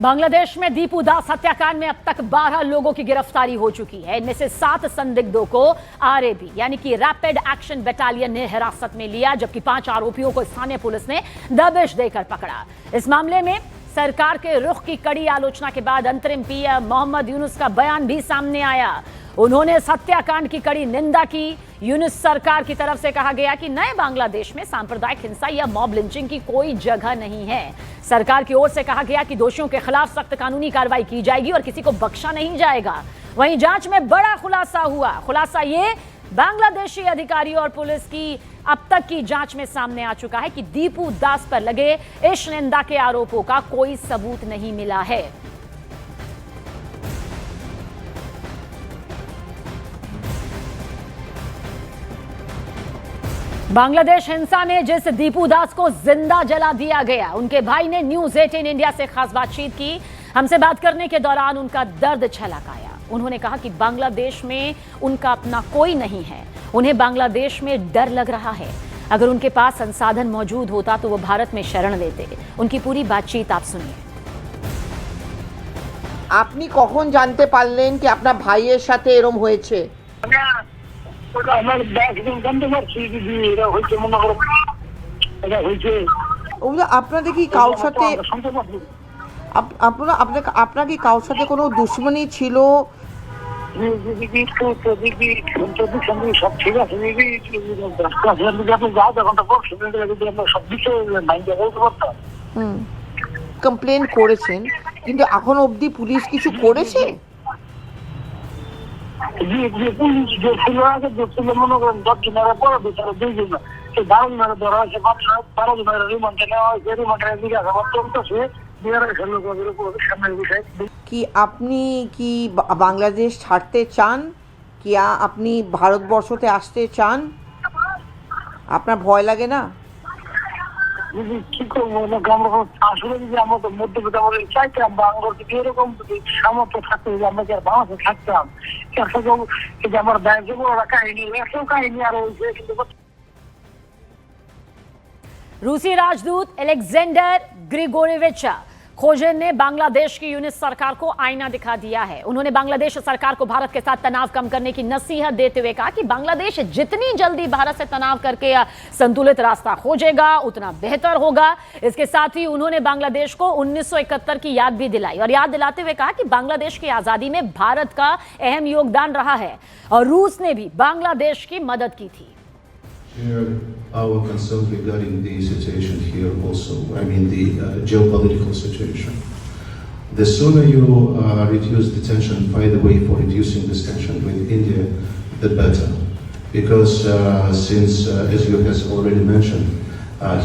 बांग्लादेश में दीपू दास हत्याकांड में अब तक 12 लोगों की गिरफ्तारी हो चुकी है। इनमें से 7 संदिग्धों को आरएबी यानी कि रैपिड एक्शन बटालियन ने हिरासत में लिया, जबकि 5 आरोपियों को स्थानीय पुलिस ने दबिश देकर पकड़ा। इस मामले में सरकार के रुख की कड़ी आलोचना के बाद अंतरिम पीएम मोहम्मद यूनुस का बयान भी सामने आया। उन्होंने इस हत्याकांड की कड़ी निंदा की। यूनुस सरकार की तरफ से कहा गया कि नए बांग्लादेश में सांप्रदायिक हिंसा या मॉब लिंचिंग की कोई जगह नहीं है। सरकार की ओर से कहा गया कि दोषियों के खिलाफ सख्त कानूनी कार्रवाई की जाएगी और किसी को बख्शा नहीं जाएगा। वहीं जांच में बड़ा खुलासा हुआ। खुलासा ये बांग्लादेशी अधिकारियों और पुलिस की अब तक की जांच में सामने आ चुका है कि दीपू दास पर लगे इस निंदा के आरोपों का कोई सबूत नहीं मिला है। बांग्लादेश हिंसा में जिस दीपू दास को जिंदा जला दिया गया, उनके भाई ने न्यूज 18 इंडिया से खास बातचीत की। हमसे बात करने के दौरान उनका दर्द छलक आया। उन्होंने कहा कि बांग्लादेश में उनका अपना कोई नहीं है, उन्हें बांग्लादेश में डर लग रहा है। अगर उनके पास संसाधन मौजूद होता तो वो भारत में शरण लेते। उनकी पूरी बातचीत आप सुनिए। আপনি কখন জানতে পারলেন কি আপনার ভাইয়ের সাথে এরকম হয়েছে? আমার 10 দিন জানতে পারছি যে এটা হয়েছে, মনে করো এটা হয়েছে। ওগুলো আপনাদের কি কারোর সাথে আপনার কি কারোর সাথে কোনো দুশ্মনী ছিল? সব ঠিক আছে, সব কিছু বলতে পারতাম। কমপ্লেন করেছেন, কিন্তু এখন অবধি পুলিশ কিছু করেছে? মনে করেন 10 জনের পরে বিচারে 2 জন, 12 জনের ধরা হয়েছে, 12 জনের রিমান্ডে নেওয়া হয়েছে। রিমান্ডের জিজ্ঞাসাবাদ চলতেছে। কি আপনি কি বাংলাদেশ ছাড়তে চান, কি আপনি ভারতবর্ষতে আসতে চান? আপনার ভয় লাগে না? কি করবো, আসলে যদি আমরা তো মধ্যবিত্ত আমাদের চাইতাম বা আমার যদি এরকম সামর্থ্য থাকতো যে আমরা কি আর বাংলাদেশে থাকতাম। আমার দায়ের যে বড় কাহিনী, একশো কাহিনী আরো হয়েছে। কিন্তু रूसी राजदूत एलेक्जेंडर ग्रिगोरेविच खोजेन ने बांग्लादेश की यूनिस सरकार को आईना दिखा दिया है। उन्होंने बांग्लादेश सरकार को भारत के साथ तनाव कम करने की नसीहत देते हुए कहा कि बांग्लादेश जितनी जल्दी भारत से तनाव करके संतुलित रास्ता खोजेगा उतना बेहतर होगा। इसके साथ ही उन्होंने बांग्लादेश को 1971 की याद भी दिलाई और याद दिलाते हुए कहा कि बांग्लादेश की आजादी में भारत का अहम योगदान रहा है और रूस ने भी बांग्लादेश की मदद की थी। Our concern regarding the situation here also, I mean the geopolitical situation. The sooner you reduce the tension, find a way for reducing this tension with India, the better. Because since, as you have already mentioned,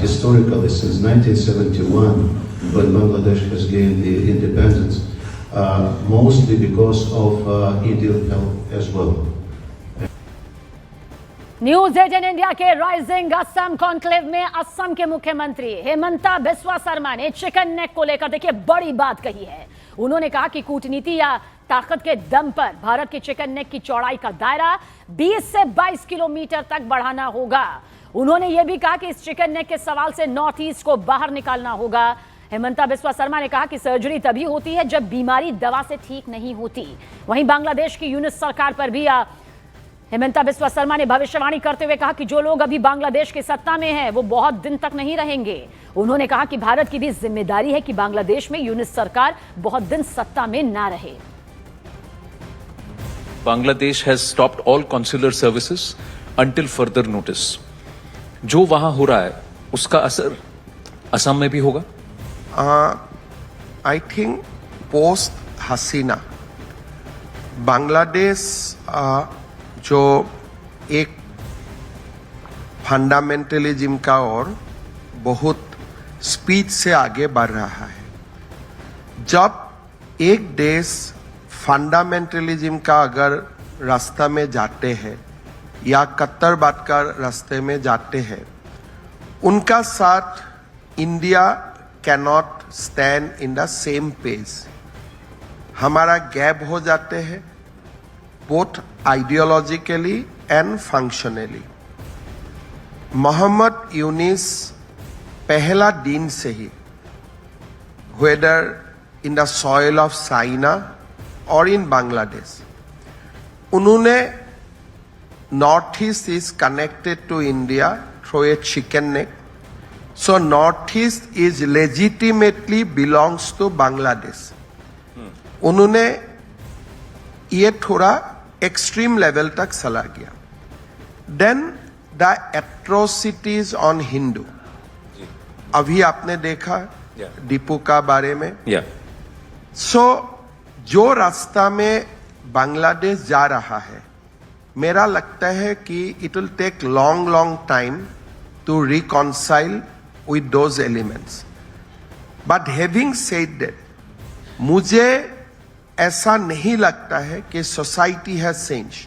historically since 1971, when Bangladesh has gained the independence, mostly because of Indian help as well. News 18 India के rising Assam conclave में असम के मुख्यमंत्री हेमंता बिस्वा शर्मा ने chicken neck को लेकर देखिए बड़ी बात कही है। उन्होंने कहा कि कूटनीति या ताकत के दम पर भारत के चिकन नेक की चौड़ाई का दायरा 20 से 22 किलोमीटर तक बढ़ाना होगा। उन्होंने यह भी कहा कि इस चिकन नेक के सवाल से नॉर्थ ईस्ट को बाहर निकालना होगा। हेमंता बिस्वा शर्मा ने कहा कि सर्जरी तभी होती है जब बीमारी दवा से ठीक नहीं होती। वहीं बांग्लादेश की यूनिस सरकार पर भी हेमंता बिस्वा शर्मा ने भविष्यवाणी करते हुए कहा कि जो लोग अभी बांग्लादेश की सत्ता में हैं वो बहुत दिन तक नहीं रहेंगे। उन्होंने कहा कि भारत की भी जिम्मेदारी है कि बांग्लादेश में यूनिस सरकार बहुत दिन सत्ता में ना रहे। Bangladesh has stopped all consular services until further notice. जो वहां हो रहा है उसका असर असम में भी होगा। आई थिंक पोस्ट हसीना बांग्लादेश जो एक फंडामेंटलिज्म का और बहुत स्पीड से आगे बढ़ रहा है। जब एक देश फंडामेंटलिज्म का अगर रास्ता में जाते हैं या कट्टरवाद का रास्ते में जाते हैं, उनका साथ India cannot stand in the same page. हमारा गैप हो जाते हैं both ideologically and functionally. Mohammad Younis पहला दिन से ही whether in the soil of China or in Bangladesh. उन्होंने North East is connected to India through a chicken neck. So North East is legitimately belongs to Bangladesh. उन्होंने ये थोड़ा extreme level तक चला गया. Then the atrocities on Hindu. अभी आपने देखा डिपो का बारे में. So जो रास्ता में बांग्लादेश जा रहा है, मेरा लगता है कि it will take long time to reconcile with those elements. But having said that, मुझे ऐसा नहीं लगता है कि सोसाइटी हैज चेंज,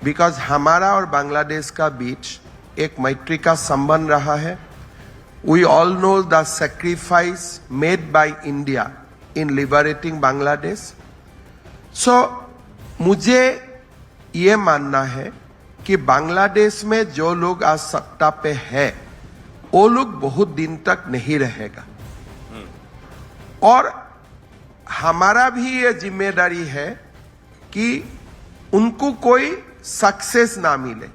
बिकॉज हमारा और बांग्लादेश का बीच एक मैत्री का संबंध रहा है. We all know the sacrifice made by India in liberating Bangladesh. So मुझे ये मानना है कि बांग्लादेश में जो लोग आज सत्ता पे है वो लोग बहुत दिन तक नहीं रहेगा, और हमारा भी ये जिम्मेदारी है कि उनको कोई सक्सेस ना मिले,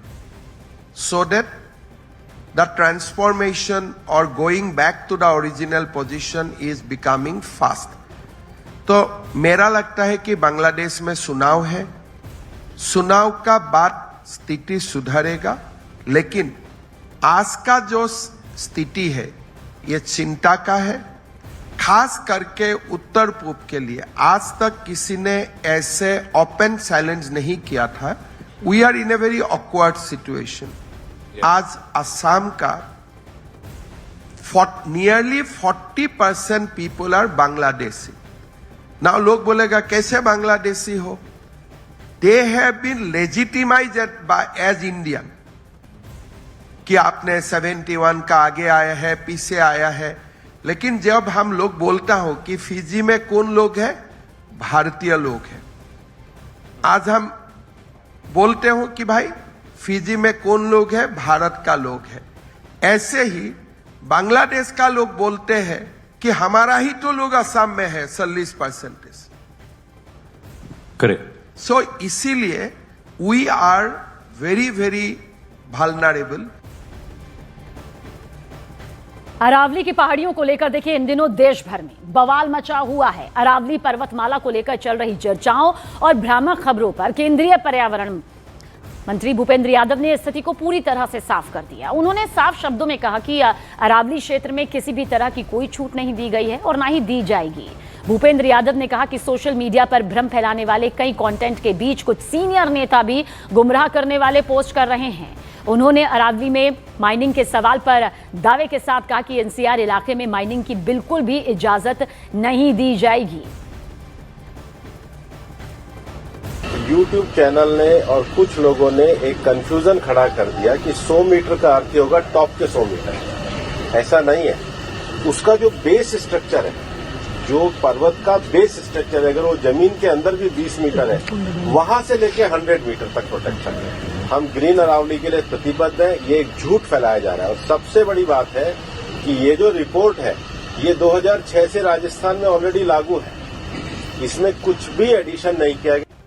सो दैट द ट्रांसफॉर्मेशन और going back to the original position is becoming fast. तो मेरा लगता है कि बांग्लादेश में चुनाव है, चुनाव का बाद स्थिति सुधरेगा, लेकिन आज का जो स्थिति है ये चिंता का है, खास करके उत्तर पूर्व के लिए. आज तक किसी ने ऐसे ओपन चैलेंज नहीं किया था. We are in a very awkward situation. आज असम का नियरली 40% पीपल आर बांग्लादेशी. ना लोग बोलेगा कैसे बांग्लादेशी हो? They have been legitimized by as Indian, कि आपने 71 का आगे आया है, पीछे आया है. लेकिन जब हम लोग बोलता हो कि फिजी में कौन लोग हैं? भारतीय लोग हैं. आज हम बोलते हो कि भाई फिजी में कौन लोग हैं? भारत का लोग है. ऐसे ही बांग्लादेश का लोग बोलते हैं कि हमारा ही तो लोग असम में है 40%. करेक्ट. सो इसीलिए we are very vulnerable. Aravalli की पहाड़ियों को लेकर देखिए इन दिनों देश भर में बवाल मचा हुआ है. अरावली पर्वतमाला को लेकर चल रही चर्चाओं और भ्रामक खबरों पर केंद्रीय पर्यावरण मंत्री भूपेंद्र यादव ने स्थिति को पूरी तरह से साफ कर दिया. उन्होंने साफ शब्दों में कहा कि अरावली क्षेत्र में किसी भी तरह की कोई छूट नहीं दी गई है और ना ही दी जाएगी. भूपेंद्र यादव ने कहा कि सोशल मीडिया पर भ्रम फैलाने वाले कई कंटेंट के बीच कुछ सीनियर नेता भी गुमराह करने वाले पोस्ट कर रहे हैं. उन्होंने अरावली में माइनिंग के सवाल पर दावे के साथ कहा कि एनसीआर इलाके में माइनिंग की बिल्कुल भी इजाजत नहीं दी जाएगी. यूट्यूब चैनल ने और कुछ लोगों ने एक कंफ्यूजन खड़ा कर दिया कि 100 मीटर का अर्थ होगा टॉप के 100 मीटर. ऐसा नहीं है. उसका जो बेस स्ट्रक्चर है, जो पर्वत का बेस स्ट्रक्चर है, अगर वो जमीन के अंदर भी 20 मीटर है, वहां से लेके 100 मीटर तक प्रोटेक्शन है. हम ग्रीन अरावली के लिए प्रतिबद्ध हैं. ये एक झूठ फैलाया जा रहा है. और सबसे बड़ी बात है कि ये जो रिपोर्ट है ये 2006 से राजस्थान में ऑलरेडी लागू है. इसमें कुछ भी एडिशन नहीं किया गया.